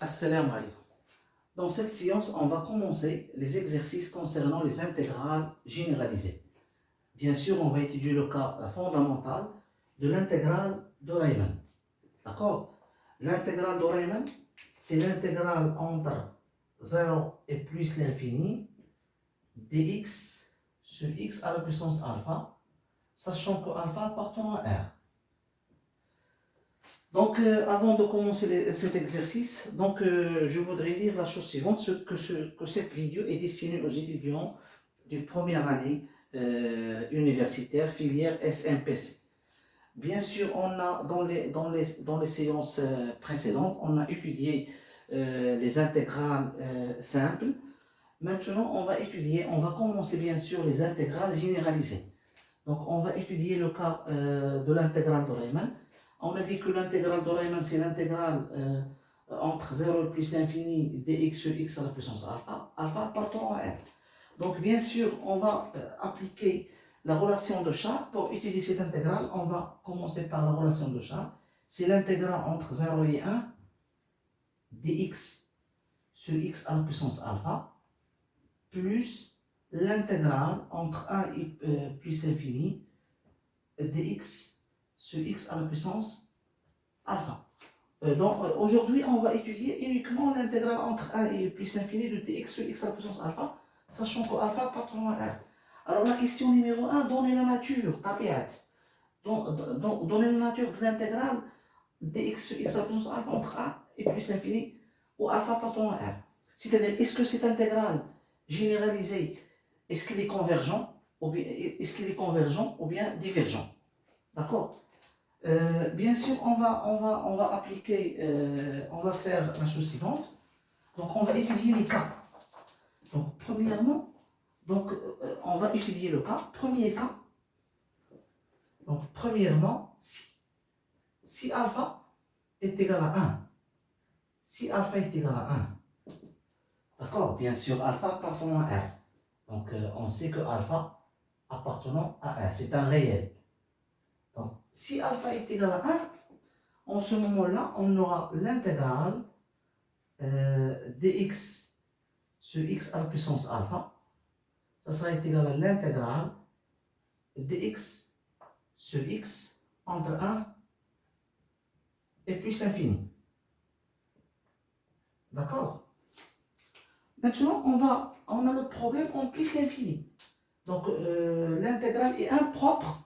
Assalamu alaikum. Dans cette séance, on va commencer les exercices concernant les intégrales généralisées. Bien sûr, on va étudier le cas fondamental de l'intégrale de Riemann. D'accord? L'intégrale de Riemann, c'est l'intégrale entre 0 et plus l'infini dx sur x à la puissance alpha, sachant que alpha appartient à R. Donc, avant de commencer cet exercice, je voudrais dire la chose suivante, que cette vidéo est destinée aux étudiants de première année universitaire, filière SMPC. Bien sûr, on a dans les séances précédentes, on a étudié les intégrales simples. Maintenant, on va commencer bien sûr les intégrales généralisées. Donc, on va étudier le cas de l'intégrale de Riemann. On a dit que l'intégrale de Riemann, c'est l'intégrale entre 0 et plus l'infini dx sur x à la puissance alpha, alpha appartenant à R. Donc, bien sûr, on va appliquer la relation de Charles. Pour étudier cette intégrale, on va commencer par la relation de Charles. C'est l'intégrale entre 0 et 1 dx sur x à la puissance alpha plus l'intégrale entre 1 et plus l'infini dx sur x à la puissance alpha. Aujourd'hui, on va étudier uniquement l'intégrale entre 1 et plus l'infini de dx sur x à la puissance alpha, sachant que alpha appartient à R. Alors la question numéro 1, donnez la nature, tabiat. Donnez la nature de l'intégrale dx sur x à la puissance alpha entre 1 et plus l'infini où alpha appartient à R. C'est-à-dire, est-ce que cette intégrale généralisée, est-ce qu'il est convergent ou bien divergent? D'accord? Bien sûr, on va appliquer, on va faire la chose suivante. Donc, on va étudier les cas. Donc, premièrement, on va étudier le cas. Premier cas. Donc, premièrement, si alpha est égal à 1, si alpha est égal à 1, d'accord? Bien sûr, alpha appartenant à R. Donc, on sait que alpha appartenant à R, c'est un réel. Donc, si alpha est égal à 1, en ce moment-là, on aura l'intégrale dx sur x à la puissance alpha. Ça sera égal à l'intégrale dx sur x entre 1 et plus l'infini. D'accord? Maintenant, on a le problème en plus l'infini. Donc, l'intégrale est impropre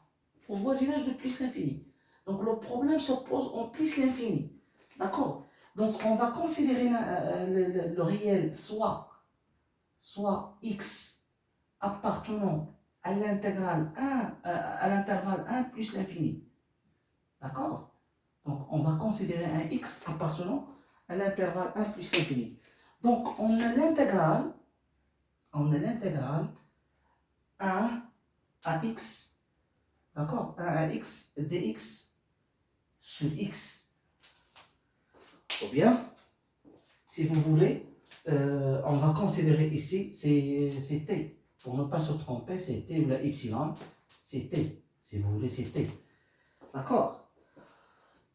au voisinage de plus l'infini. Donc, le problème se pose en plus l'infini. D'accord? Donc, on va considérer le réel soit x appartenant à l'intégrale 1, à l'intervalle 1 plus l'infini. D'accord? Donc, on va considérer un x appartenant à l'intervalle 1 plus l'infini. Donc, on a l'intégrale 1 à x, d'accord? 1 à x dx sur x. Ou bien, si vous voulez, on va considérer ici, c'est t. Pour ne pas se tromper, c'est t ou la epsilon, c'est t. Si vous voulez, c'est t. D'accord?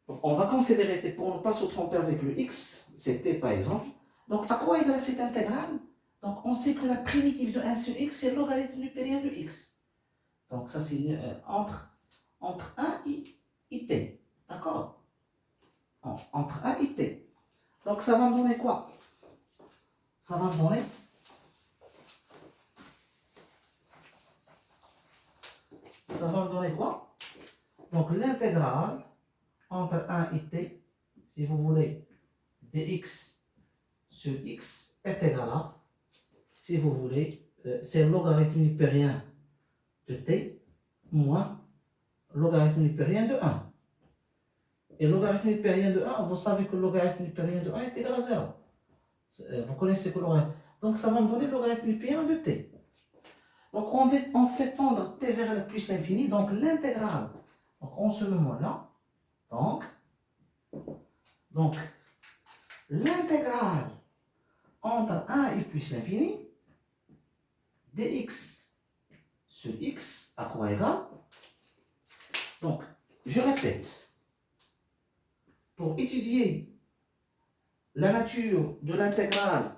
On va considérer t pour ne pas se tromper avec le x, c'est t par exemple. Donc, à quoi égale cette intégrale? Donc, on sait que la primitive de 1 sur x, c'est le logarithme newtonien de x. Donc, ça, c'est entre 1 et t. D'accord? Entre 1 et t. Donc, ça va me donner quoi? Ça va me donner quoi? Donc, l'intégrale entre 1 et t, si vous voulez, dx sur x est égal à, si vous voulez, c'est le logarithme newtonien de t moins logarithme newtonien de 1. Et le logarithme newtonien de 1, vous savez que le logarithme newtonien de 1 est égal à 0. Vous connaissez que le logarithme. Donc, ça va me donner le logarithme newtonien de t. Donc, on fait tendre t vers le plus l'infini, donc l'intégrale. Donc, en ce moment-là, donc l'intégrale entre 1 et plus l'infini, dx sur x, à quoi égale? Donc, je répète, pour étudier la nature de l'intégrale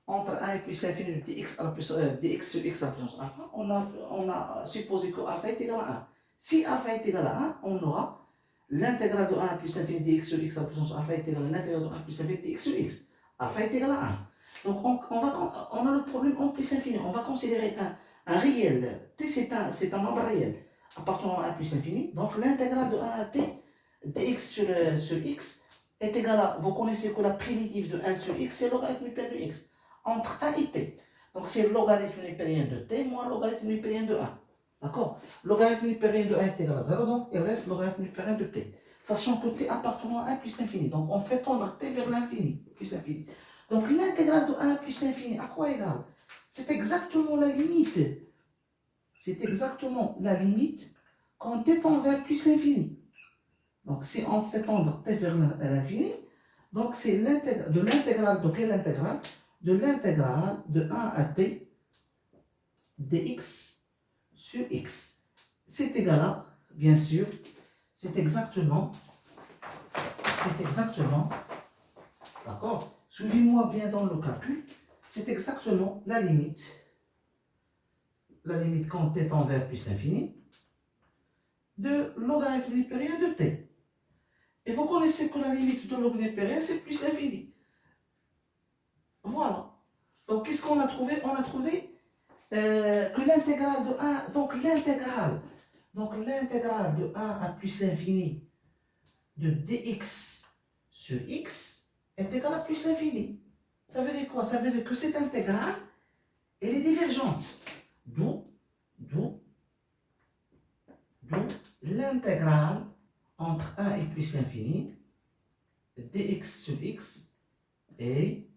entre 1 et plus l'infini de dx, dx sur x à la puissance alpha, on a supposé que alpha est égal à 1. Si alpha est égal à 1, on aura l'intégrale de 1 plus l'infini dx sur x à la puissance alpha est égal à l'intégrale de 1 plus l'infini dx sur x. Alpha est égal à 1. Donc on a le problème en plus infini. On va considérer un réel. T c'est un nombre réel appartenant à 1 plus l'infini. Donc l'intégrale de 1 à t dx sur x est égale à, vous connaissez que la primitive de 1 sur x c'est logarithme newtonien de x entre 1 et t. Donc c'est logarithme newtonien de t moins logarithme newtonien de 1. D'accord? Logarithme newtonien de 1 est égal à 0, donc il reste logarithme newtonien de t. Sachant que t appartenant à 1 plus l'infini. Donc on fait tendre t vers l'infini, plus l'infini. Donc l'intégrale de 1 plus l'infini, à quoi égale? C'est exactement la limite. C'est exactement la limite quand t tend vers plus l'infini. Donc si on fait tendre t vers l'infini, donc c'est de l'intégrale, de quelle intégrale? De l'intégrale de 1 à t dx sur x. C'est égal à, bien sûr, c'est exactement, d'accord? Suivez-moi bien dans le calcul, c'est exactement la limite quand t tend vers plus l'infini, de logarithme newtonien de t. Et vous connaissez que la limite de logarithme newtonien, c'est plus l'infini. Voilà. Donc, qu'est-ce qu'on a trouvé? On a trouvé que l'intégrale de 1, donc l'intégrale de 1 à plus l'infini de dx sur x est égale à plus l'infini. Ça veut dire quoi? Ça veut dire que cette intégrale, elle est divergente. D'où l'intégrale entre 1 et plus l'infini dx sur x est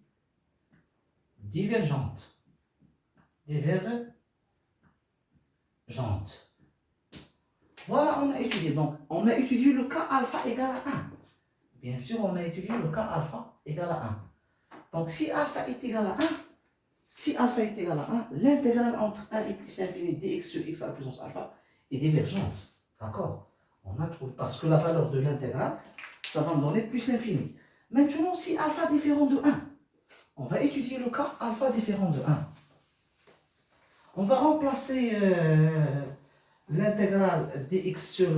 divergente. Voilà, on a étudié. Donc, on a étudié le cas alpha égal à 1. Bien sûr, on a étudié le cas alpha égal à 1. Donc, si alpha est égal à 1, l'intégrale entre 1 et plus l'infini dx sur x à la puissance alpha est divergente. D'accord? On a trouvé, parce que la valeur de l'intégrale, ça va me donner plus l'infini. Maintenant, si alpha différent de 1, on va étudier le cas alpha différent de 1. On va remplacer l'intégrale dx sur...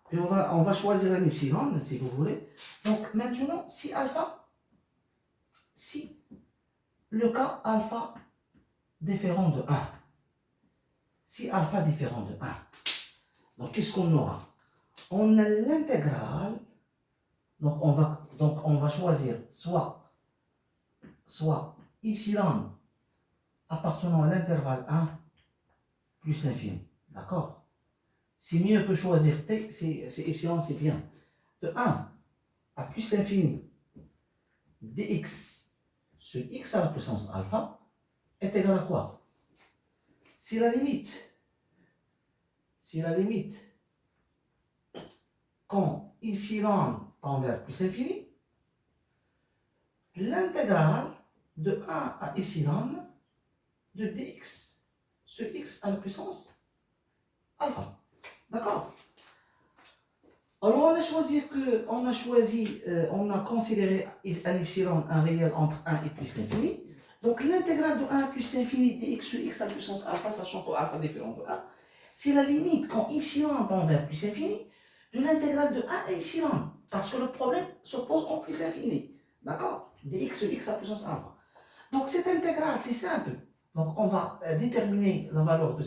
puis on va choisir un epsilon, si vous voulez. Donc maintenant, si le cas alpha différent de 1, si alpha différent de 1, donc qu'est-ce qu'on aura? On a l'intégrale, donc on va choisir soit epsilon appartenant à l'intervalle 1 plus l'infini. D'accord? C'est mieux que choisir t, c'est epsilon, c'est bien. De 1 à plus l'infini dx sur x à la puissance alpha est égal à quoi? Si la limite quand epsilon tend vers plus l'infini, l'intégrale de 1 à epsilon de dx sur x à la puissance alpha. D'accord? Alors on a considéré un epsilon, un réel entre 1 et plus l'infini. Donc l'intégrale de 1 à plus l'infini dx sur x à la puissance alpha, sachant que alpha différent de 1, c'est la limite quand epsilon tend vers plus l'infini de l'intégrale de 1 à epsilon. Parce que le problème se pose en plus l'infini. D'accord? Dx sur x à la puissance alpha. Donc cette intégrale, c'est simple. Donc on va déterminer la valeur de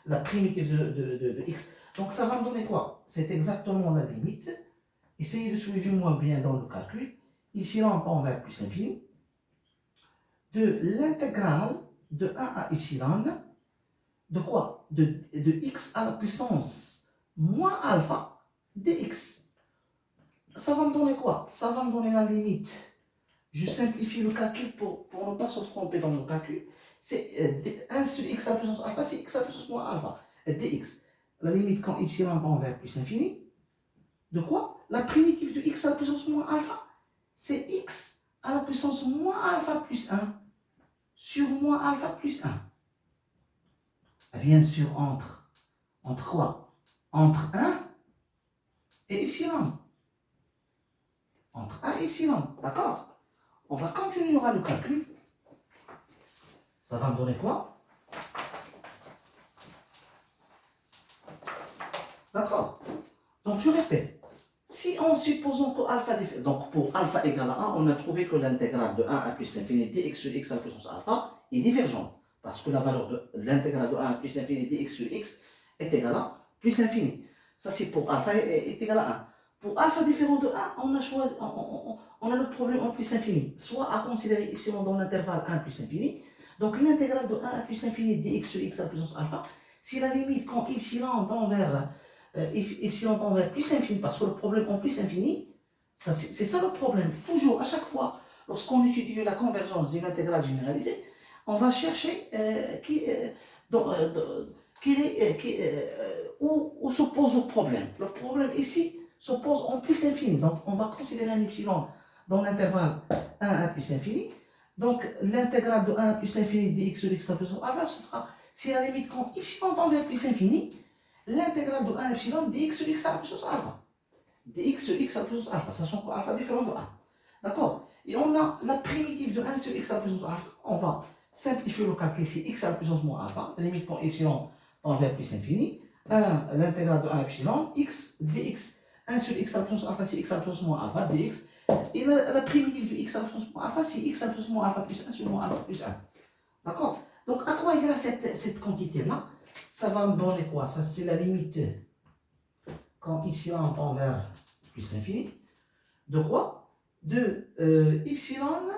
la primitive de x. Donc ça va me donner quoi? C'est exactement la limite. Essayez de suivre-moi bien dans le calcul. Epsilon tend vers plus l'infini. De l'intégrale de 1 à epsilon. De quoi? De x à la puissance moins alpha dx. Ça va me donner quoi? Ça va me donner la limite. Je simplifie le calcul pour ne pas se tromper dans le calcul. C'est 1 sur x à la puissance alpha, c'est x à la puissance moins alpha, dx. La limite quand epsilon tend vers plus l'infini. De quoi? La primitive de x à la puissance moins alpha, c'est x à la puissance moins alpha plus 1 sur moins alpha plus 1. Bien sûr, entre quoi? Entre 1 et epsilon. entre 1 et epsilon. D'accord? On va continuer le calcul. Ça va me donner quoi? D'accord? Donc je répète. Si en supposant que alpha, donc pour alpha égale à 1, on a trouvé que l'intégrale de 1 à plus l'infini dx sur x à la puissance alpha est divergente. Parce que la valeur de l'intégrale de 1 à plus l'infini dx sur x est égale à plus l'infini. Ça c'est pour alpha est égal à 1. Pour alpha différent de 1, on a choisi, on a le problème en plus infini. Soit à considérer epsilon dans l'intervalle 1 plus infini. Donc l'intégrale de 1 à plus infini dx sur x à la puissance alpha, si la limite quand epsilon tend vers epsilon tend vers plus infini, parce que le problème en plus infini, c'est ça le problème. Toujours, à chaque fois, lorsqu'on étudie la convergence d'une intégrale généralisée, on va chercher où s'oppose le problème. Le problème ici s'oppose en plus infini. Donc, on va considérer un epsilon dans l'intervalle 1 à plus infini. Donc, l'intégrale de 1 à plus infini dx sur x à plus alpha, ce sera, si la limite quand epsilon tend vers plus infini, l'intégrale de 1 epsilon dx sur x à la puissance alpha. dx sur x à la puissance alpha, sachant que alpha différent de 1. D'accord? Et on a la primitive de 1 sur x à la puissance alpha. On va simplifier le calcul ici, x à la puissance moins alpha, la limite quand epsilon tend vers plus infini. 1, l'intégrale de 1 epsilon, x dx, 1 sur x à la puissance alpha, c'est x à la puissance moins alpha, dx. Et la primitive de x à la puissance moins alpha, c'est x à la puissance moins alpha plus 1 sur moins alpha plus 1. D'accord? Donc, à quoi égale cette quantité-là? Ça va me donner quoi? Ça, c'est la limite quand epsilon tend vers plus l'infini. De quoi? De epsilon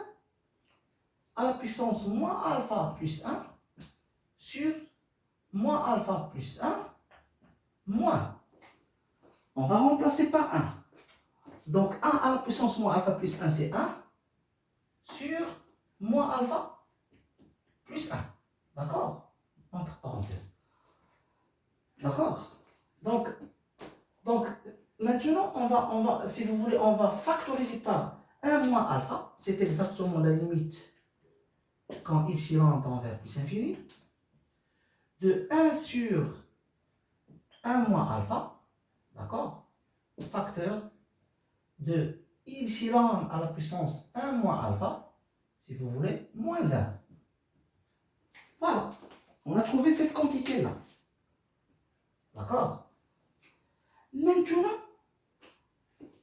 à la puissance moins alpha plus 1 sur moins alpha plus 1 moins. On va remplacer par 1. Donc 1 à la puissance moins alpha plus 1, c'est 1 sur moins alpha plus 1. D'accord? Entre parenthèses. D'accord? Donc, maintenant, on va, si vous voulez, on va factoriser par 1 moins alpha. C'est exactement la limite quand epsilon tend vers plus infini. De 1 sur 1 moins alpha. D'accord? Facteur de epsilon à la puissance 1 moins alpha, si vous voulez, moins 1. Voilà. On a trouvé cette quantité-là. D'accord? Maintenant,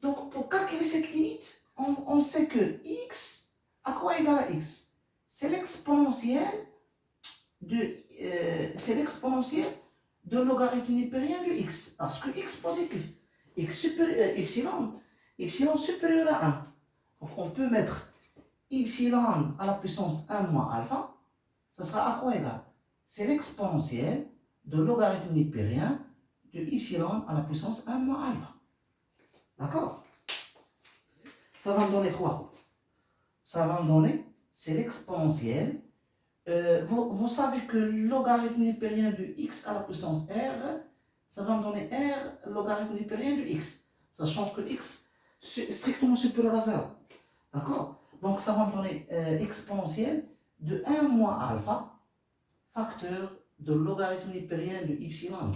donc pour calculer cette limite, on sait que x, à quoi égale à x? C'est l'exponentielle de logarithme népérien de x. Parce que x positif, epsilon supérieur à 1. Donc on peut mettre epsilon à la puissance 1 moins alpha, ça sera à quoi égal? C'est l'exponentielle de logarithme népérien de epsilon à la puissance 1 moins alpha. D'accord? Ça va me donner quoi? Ça va me donner, c'est l'exponentielle. Vous savez que le logarithme népérien de x à la puissance r, ça va me donner r logarithme népérien de x, sachant que x est strictement supérieur à 0. D'accord? Donc ça va me donner exponentielle de 1 moins alpha, facteur de logarithme népérien de epsilon.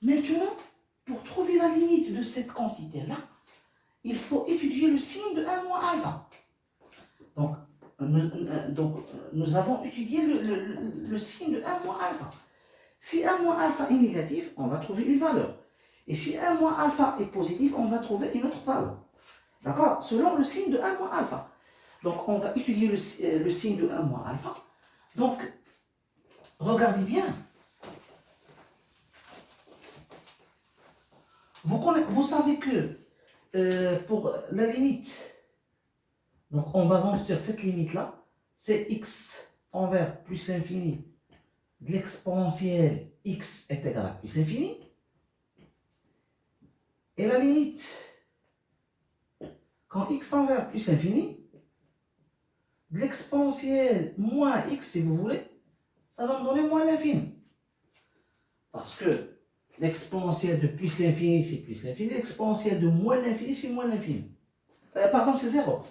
Maintenant, pour trouver la limite de cette quantité-là, il faut étudier le signe de 1 moins alpha. Donc, nous avons étudié le signe de 1 moins alpha. Si 1 moins alpha est négatif, on va trouver une valeur. Et si 1 moins alpha est positif, on va trouver une autre valeur. D'accord? Selon le signe de 1 moins alpha. Donc, on va étudier le signe de 1 moins alpha. Donc, regardez bien. Vous savez que pour la limite, donc en basant sur cette limite-là, c'est x envers plus l'infini de l'exponentielle x est égal à plus l'infini. Et la limite, quand x envers plus l'infini, de l'exponentielle moins x, si vous voulez, ça va me donner moins l'infini. Parce que l'exponentielle de plus l'infini, c'est plus l'infini. L'exponentielle de moins l'infini, c'est moins l'infini. Pardon, c'est 0.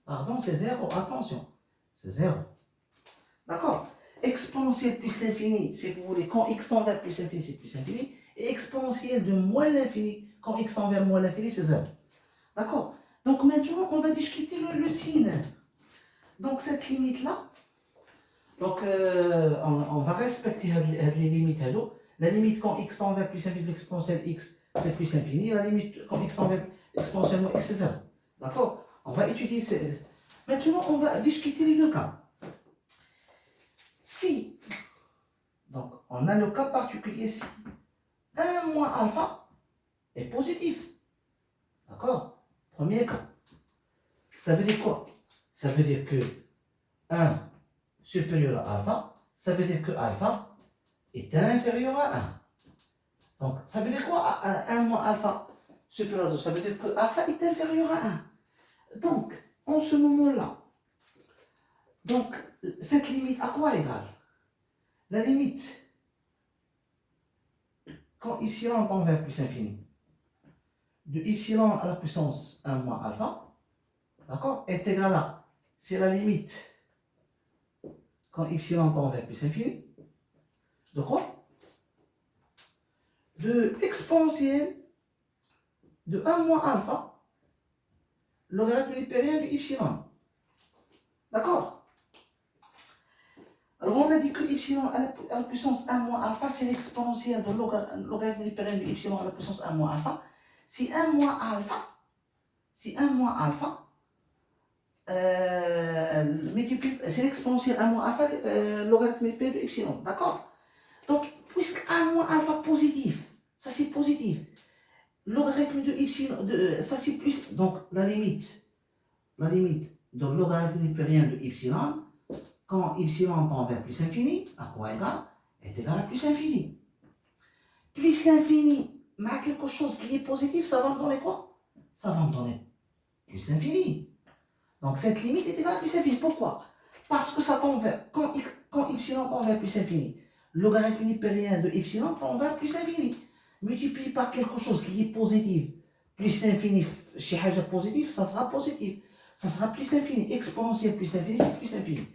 Pardon, c'est 0. Attention, c'est 0. D'accord? Exponentielle plus l'infini, si vous voulez, quand x tend vers plus l'infini, c'est plus l'infini. Et exponentielle de moins l'infini, quand x tend vers moins l'infini, c'est 0. D'accord? Donc maintenant, on va discuter le signe. Donc cette limite-là, donc on va respecter les limites. La limite quand x tend vers plus infini de l'exponentielle x, c'est plus infini. La limite quand x tend vers exponentielle moins x, c'est 0. D'accord? On va étudier. Maintenant, on va discuter les deux cas. Si, donc on a le cas particulier si 1 moins alpha est positif. D'accord? Premier cas. Ça veut dire quoi? Ça veut dire que 1 supérieur à alpha, ça veut dire que alpha est inférieur à 1. Donc, ça veut dire quoi 1 moins alpha supérieur à 0? Ça veut dire que alpha est inférieur à 1. Donc, en ce moment-là, donc, cette limite à quoi égale? La limite, quand epsilon tend vers plus infini, de epsilon à la puissance 1 moins alpha, d'accord, est égale à, c'est la limite, quand epsilon tend vers plus infini, de quoi? De exponentielle de 1 moins alpha, logarithme lippérien de epsilon. D'accord? Alors on a dit que epsilon à la puissance 1 moins alpha, c'est l'exponentielle de logarithme lippérien de epsilon à la puissance 1 moins alpha. Si 1 moins alpha, c'est l'exponentielle 1 moins alpha, logarithme lippérien de epsilon. D'accord? Donc, puisque 1 moins alpha positif, ça c'est positif. Logarithme de epsilon, ça c'est plus. Donc, la limite de logarithme lippérien de epsilon, quand epsilon tend vers plus infini, à quoi égal? Est égal à plus infini. Plus l'infini, mais quelque chose qui est positif, ça va me donner quoi? Ça va me donner plus infini. Donc cette limite est égale à plus infini. Pourquoi? Parce que ça tend vers, quand epsilon tend vers plus infini, logarithme lippérien de epsilon tend vers plus infini. Multiplié par quelque chose qui est positif, plus infini, chez chose positif, ça sera positif. Ça sera plus infini. Exponentielle plus infini, c'est plus infini.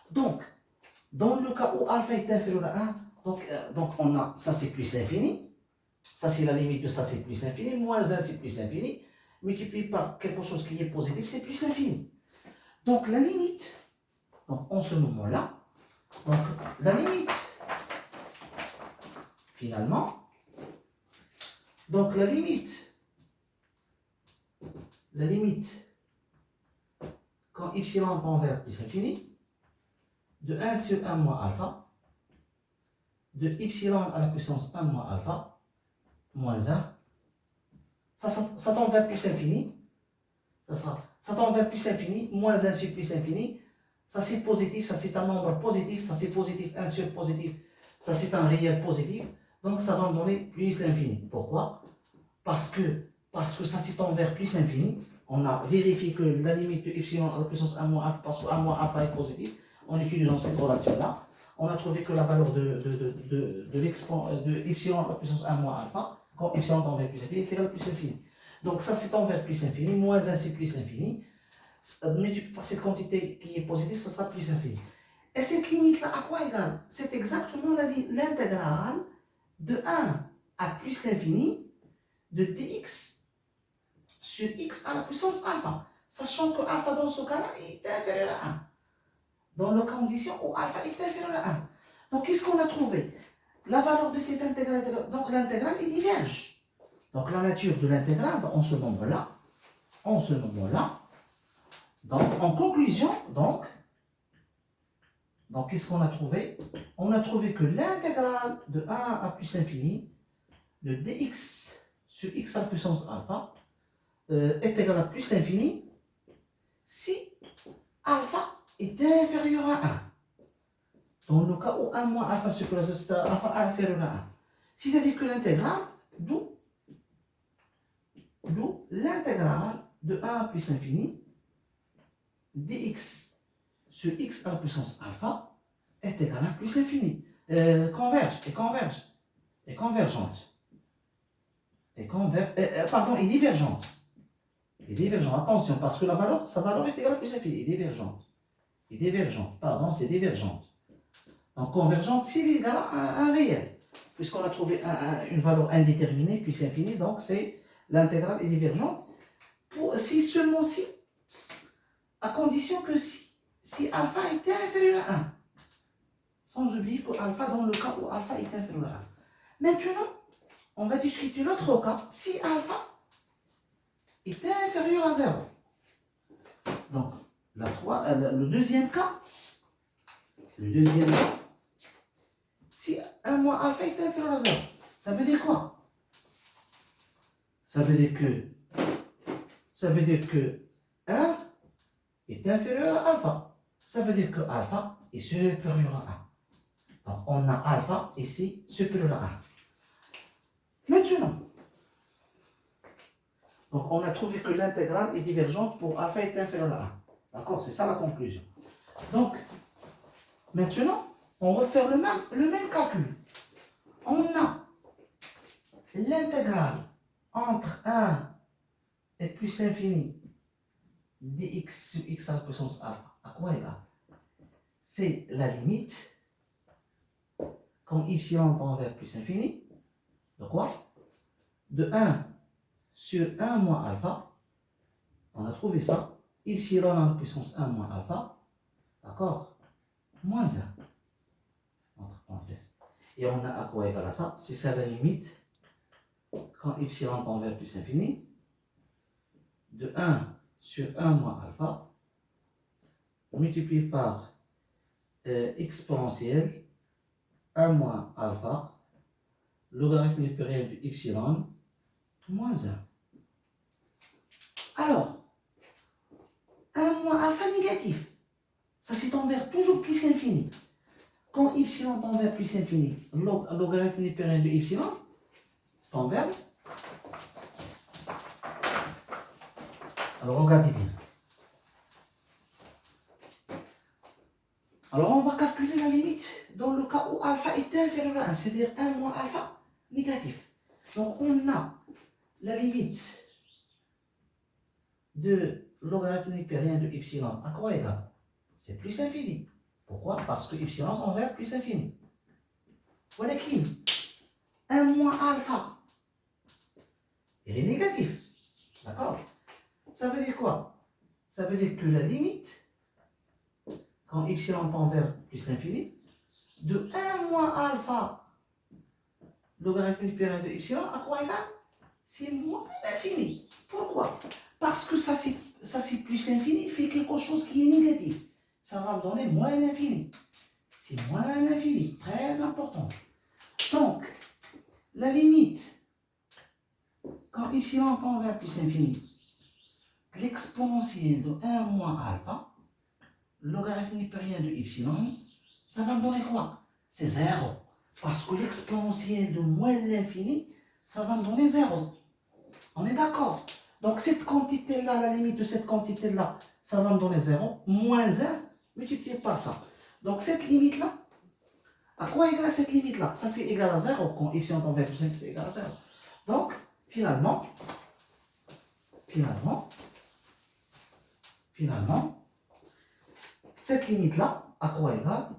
Donc, dans le cas où alpha est inférieur à 1, donc on a, ça c'est plus infini, ça c'est la limite de ça c'est plus infini, moins 1 c'est plus infini, multiplié par quelque chose qui est positif, c'est plus infini. Donc la limite, donc en ce moment-là, donc la limite, finalement, donc la limite, quand epsilon tend vers plus infini, de 1 sur 1 moins alpha, de epsilon à la puissance 1 moins alpha, moins 1, ça tend vers plus infini, ça tend vers plus infini, moins 1 sur plus infini, ça c'est positif, ça c'est un nombre positif, ça c'est positif, 1 sur positif, ça c'est un réel positif, donc ça va me donner plus l'infini. Pourquoi? Parce que ça c'est tend vers plus l'infini, on a vérifié que la limite de epsilon à la puissance 1 moins alpha, parce que 1 moins alpha est positif, en utilisant cette relation-là, on a trouvé que la valeur de epsilon à la puissance 1 moins alpha, quand epsilon tend vers plus infini, est égal à plus infini. Donc ça c'est tend vers plus infini, moins 1 c'est plus infini, multiplié par cette quantité qui est positive, ça sera plus infini. Et cette limite-là, à quoi égale? C'est exactement l'intégrale de 1 à plus l'infini de dx sur x à la puissance alpha, sachant que alpha dans ce cas-là est inférieur à 1. Dans la condition où alpha est inférieur à 1. Donc qu'est-ce qu'on a trouvé? La valeur de cette intégrale, donc l'intégrale est diverge. Donc la nature de l'intégrale en ce moment-là, donc en conclusion, donc qu'est-ce qu'on a trouvé? On a trouvé que l'intégrale de 1 à plus infini de dx sur x à la puissance alpha est égale à plus l'infini si alpha est inférieur à 1. Dans le cas où 1 moins alpha supérieur à alpha inférieur à 1. C'est-à-dire que l'intégrale, d'où l'intégrale de 1 à plus infini dx sur x à la puissance alpha est égale à plus l'infini. Convergente. Et divergente. Attention, parce que sa valeur est égale à plus l'infini. Et divergente. Pardon, c'est divergente. Donc convergente, c'est égal à un réel. Puisqu'on a trouvé une valeur indéterminée, plus infinie, donc c'est l'intégrale est divergente. si seulement si, à condition que si alpha était inférieur à 1. Sans oublier que alpha dans le cas où alpha est inférieur à 1. Maintenant, on va discuter l'autre cas, si alpha était inférieur à 0. Donc, le deuxième cas, si 1 moins alpha est inférieur à 0, ça veut dire quoi? Ça veut dire que 1 est inférieur à alpha. Ça veut dire que alpha est supérieur à 1. Donc, on a alpha ici supérieur à 1. Maintenant, donc on a trouvé que l'intégrale est divergente pour alpha est inférieur à 1. D'accord? C'est ça la conclusion. Donc, maintenant, on refait le même calcul. On a l'intégrale entre 1 et plus l'infini dx sur x à la puissance alpha. À quoi égal? C'est la limite quand y tend vers plus l'infini. De quoi? De 1 sur 1 moins alpha. On a trouvé ça. Y à la puissance 1 moins alpha. D'accord? Moins 1. Entre parenthèses. Et on a à quoi égal à ça? C'est ça la limite quand y tend vers plus l'infini. De 1 sur 1 moins alpha multiplié par exponentielle 1 moins alpha logarithme népérien de y moins 1. Alors, 1 moins alpha négatif, ça c'est envers toujours plus l'infini. Quand y tend vers plus l'infini, logarithme népérien de y tend vers. Alors regardez bien. Alors on va calculer la limite dans le cas où alpha est inférieur à 1, c'est-à-dire 1 moins alpha négatif. Donc on a la limite de logarithme népérien de y à quoi égal? C'est plus infini. Pourquoi? Parce que y tend vers plus infini. Voilà qui 1 moins alpha, il est négatif. D'accord? Ça veut dire quoi? Ça veut dire que la limite, quand y tend vers plus l'infini, de 1 moins alpha, logarithme népérien de y, à quoi égal? C'est moins l'infini. Pourquoi? Parce que ça c'est plus l'infini, fait quelque chose qui est négatif. Ça va me donner moins l'infini. C'est moins l'infini, très important. Donc, la limite, quand y tend vers plus l'infini, l'exponentielle de 1 moins alpha, logarithme népérien de y, ça va me donner quoi? C'est 0. Parce que l'exponentielle de moins l'infini, ça va me donner 0. On est d'accord? Donc cette quantité-là, la limite de cette quantité-là, ça va me donner 0. Moins 1 multiplié par ça. Donc cette limite-là, à quoi égale cette limite-là? Ça c'est égal à 0. Quand y tend vers plus 5, c'est égal à 0. Donc finalement, cette limite-là, à quoi égale?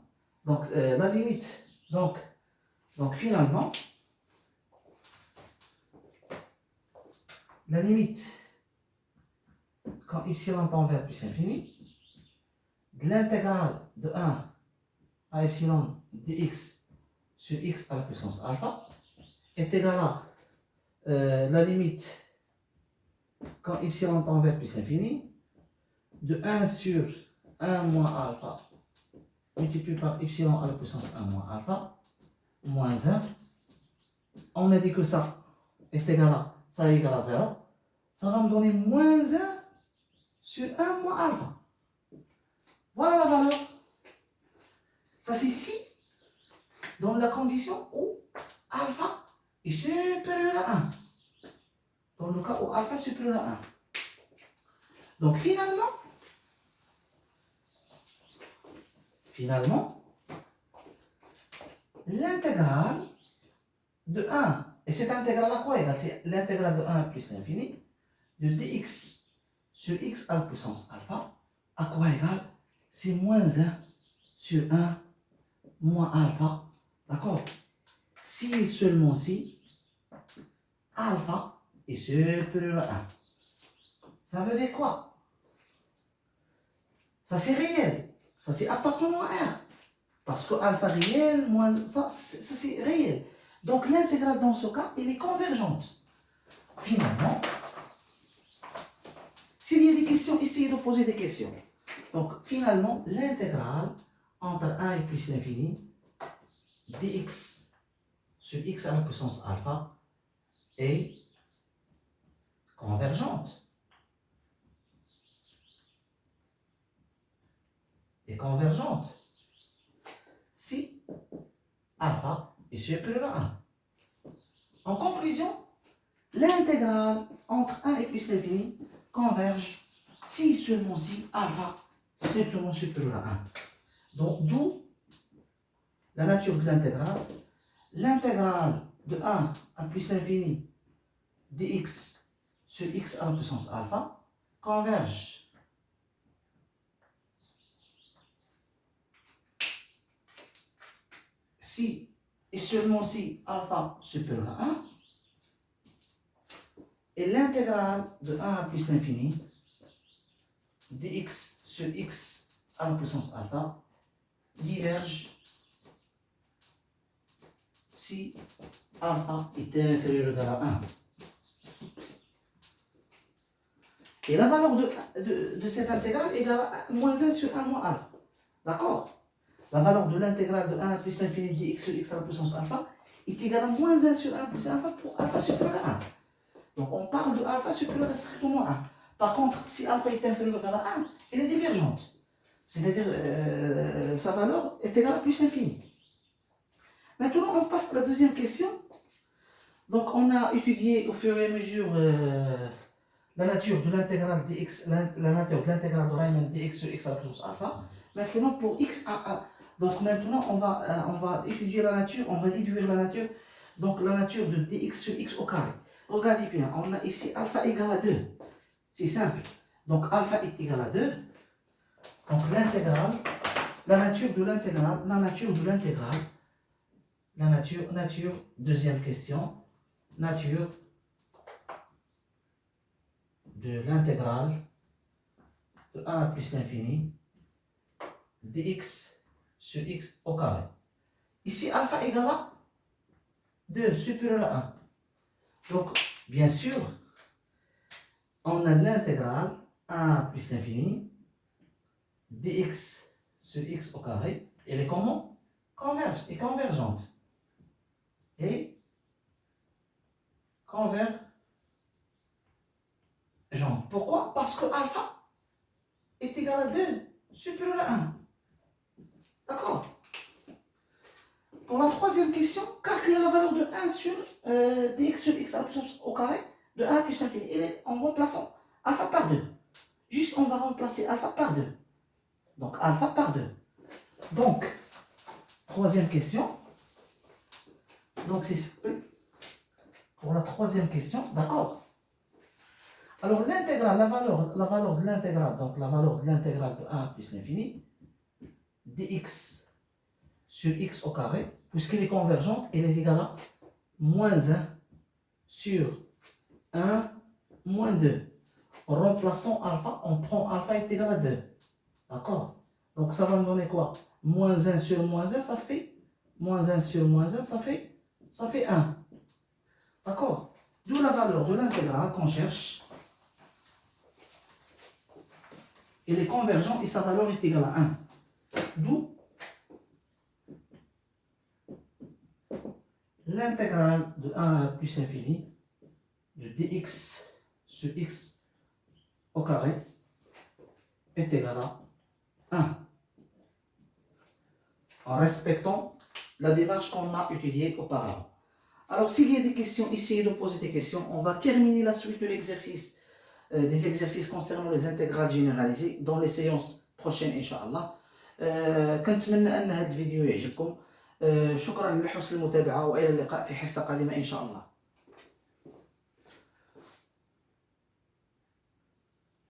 Donc la limite, donc finalement, la limite, quand y tend vers plus infini, de l'intégrale de 1 à epsilon dx sur x à la puissance alpha est égale à la limite, quand y tend vers plus infini, de 1 sur 1 moins alpha multiplié par epsilon à la puissance 1 moins alpha, moins 1. On a dit que ça est égal à, ça est égal à 0. Ça va me donner moins 1 sur 1 moins alpha. Voilà la valeur. Ça c'est ici, dans la condition où alpha est supérieur à 1. Dans le cas où alpha est supérieur à 1. Donc finalement, l'intégrale de 1, et cette intégrale à quoi égale? C'est l'intégrale de 1 plus l'infini de dx sur x à la puissance alpha, à quoi égale? C'est moins 1 sur 1 moins alpha, d'accord? Si et seulement si alpha est supérieur à 1. Ça veut dire quoi? Ça c'est réel. Ça c'est appartenant à R. Parce que alpha réel, moins ça c'est réel. Donc l'intégrale dans ce cas, elle est convergente. Finalement, s'il y a des questions, essayez de poser des questions. Donc finalement, l'intégrale entre 1 et plus l'infini dx sur x à la puissance alpha est convergente. Est convergente. Si alpha est supérieur à 1. En conclusion, l'intégrale entre 1 et plus l'infini converge si seulement si alpha est strictement supérieur à 1. Donc d'où la nature de l'intégrale. L'intégrale de 1 à plus l'infini dx sur x à la puissance alpha converge si et seulement si alpha supérieur à 1, et l'intégrale de 1 à plus l'infini dx sur x à la puissance alpha diverge si alpha est inférieur ou égal à 1. Et la valeur de cette intégrale est égale à moins 1 sur 1 moins alpha. D'accord? La valeur de l'intégrale de 1 à plus l'infini dx sur x à la puissance alpha est égale à moins 1 sur 1 plus alpha pour alpha supérieur à 1. Donc on parle de alpha supérieur à strictement 1. Par contre, si alpha est inférieur ou égal à 1, elle est divergente. C'est-à-dire sa valeur est égale à plus l'infini. Maintenant, on passe à la deuxième question. Donc on a étudié au fur et à mesure la nature de l'intégrale dx, la nature de l'intégrale de Riemann dx sur x à la puissance alpha. Maintenant pour x à 1. Donc maintenant on va étudier la nature, on va déduire la nature. Donc la nature de dx sur x au carré. Regardez bien, on a ici alpha égale à 2. C'est simple. Donc alpha est égal à 2. Donc l'intégrale, la nature de l'intégrale, deuxième question, nature de l'intégrale de 1 à plus l'infini dx sur x au carré. Ici, alpha égale à 2, supérieur à 1. Donc, bien sûr, on a l'intégrale 1 plus l'infini dx sur x au carré. Elle est comment? Converge et convergente. Et convergente. Pourquoi? Parce que alpha est égal à 2, supérieur à 1. D'accord? Pour la troisième question, calculer la valeur de 1 sur dx sur x à la puissance au carré de 1 plus l'infini. Et en remplaçant alpha par 2. Juste, on va remplacer alpha par 2. Donc, alpha par 2. Donc, troisième question. Donc, c'est pour la troisième question. D'accord? Alors, l'intégrale, la valeur de l'intégrale, donc la valeur de l'intégrale de 1 plus l'infini, dx sur x au carré, puisqu'elle est convergente, elle est égale à moins 1 sur 1 moins 2. En remplaçant alpha, on prend alpha est égal à 2. D'accord? Donc ça va me donner quoi? Moins 1 sur moins 1, ça fait moins 1 sur moins 1, ça fait 1. D'accord? D'où la valeur de l'intégrale qu'on cherche. Elle est convergente et sa valeur est égale à 1. D'où l'intégrale de 1 à plus infini de dx sur x au carré est égale à 1. En respectant la démarche qu'on a étudiée auparavant. Alors, s'il y a des questions, essayez de poser des questions. On va terminer la suite de l'exercice, des exercices concernant les intégrales généralisées dans les séances prochaines, Inch'Allah. كنتمنى أن هذا الفيديو يعجبكم. شكرا لحسن المتابعة وإلى اللقاء في حصة قادمة إن شاء الله.